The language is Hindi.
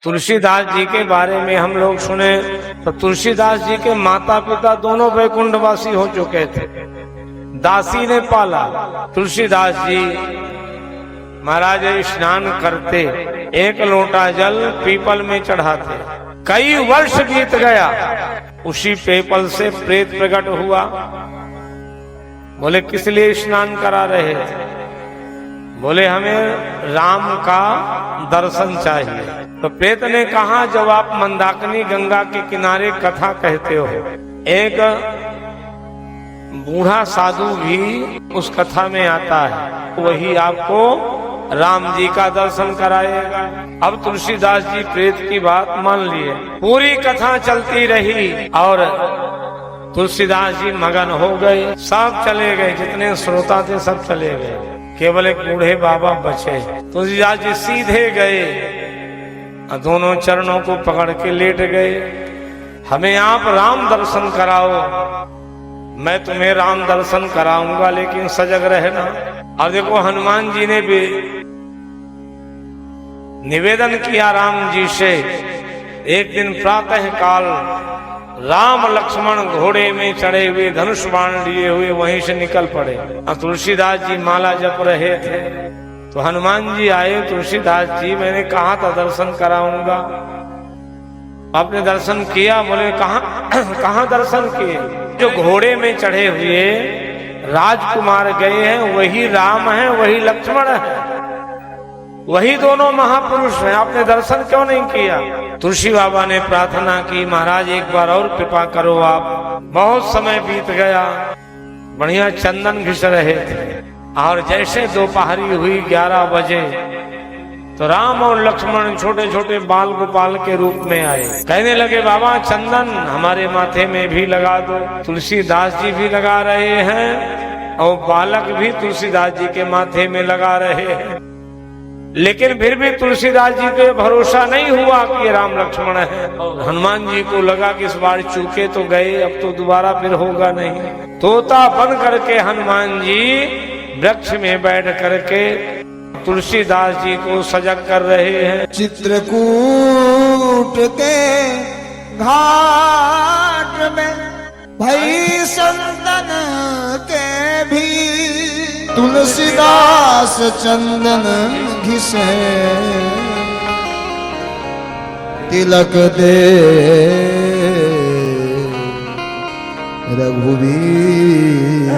तुलसीदास जी के बारे में हम लोग सुने तो तुलसीदास जी के माता पिता दोनों वैकुंठवासी हो चुके थे। दासी ने पाला। तुलसीदास जी महाराज स्नान करते, एक लोटा जल पीपल में चढ़ाते। कई वर्ष बीत गया, उसी पीपल से प्रेत प्रकट हुआ। बोले किस लिए स्नान करा रहे थे? बोले हमें राम का दर्शन चाहिए। तो प्रेत ने कहा जब आप मंदाकिनी गंगा के किनारे कथा कहते हो, एक बूढ़ा साधु भी उस कथा में आता है, वही आपको राम जी का दर्शन कराएगा। अब तुलसीदास जी प्रेत की बात मान लिए। पूरी कथा चलती रही और तुलसीदास जी मगन हो गए। सब चले गए, जितने श्रोता थे सब चले गए, केवल एक बूढ़े बाबा बचे। तुलसीदास जी सीधे गए, दोनों चरणों को पकड़ के लेट गए। हमें आप राम दर्शन कराओ, मैं तुम्हें राम दर्शन कराऊंगा, लेकिन सजग रहना। और देखो हनुमान जी ने भी निवेदन किया राम जी से। एक दिन प्रातः काल राम लक्ष्मण घोड़े में चढ़े हुए, धनुष बाण लिए हुए वहीं से निकल पड़े। और तुलसीदास जी माला जप रहे थे तो हनुमान जी आए। तुलसीदास जी मैंने कहा था दर्शन कराऊंगा, आपने दर्शन किया? बोले कहाँ दर्शन किए? जो घोड़े में चढ़े हुए राजकुमार गए हैं वही राम है, वही लक्ष्मण है, वही दोनों महापुरुष हैं, आपने दर्शन क्यों नहीं किया? तुलसी बाबा ने प्रार्थना की, महाराज एक बार और कृपा करो आप। बहुत समय बीत गया, बढ़िया चंदन घिस रहे थे और जैसे दोपहरी हुई 11 बजे तो राम और लक्ष्मण छोटे छोटे बाल गोपाल के रूप में आए। कहने लगे बाबा चंदन हमारे माथे में भी लगा दो। तुलसीदास जी भी लगा रहे हैं और बालक भी तुलसीदास जी के माथे में लगा रहे हैं, लेकिन फिर भी तुलसीदास जी पे भरोसा नहीं हुआ कि ये राम लक्ष्मण है। हनुमान जी को लगा कि इस बार चूके तो गए, अब तो दोबारा फिर होगा नहीं। तोता बन करके हनुमान जी वृक्ष में बैठ करके तुलसीदास जी को सजग कर रहे हैं। चित्रकूट के घाट में भई संतन के भी तुलसीदास चंदन घिसे तिलक दे रघुवीर।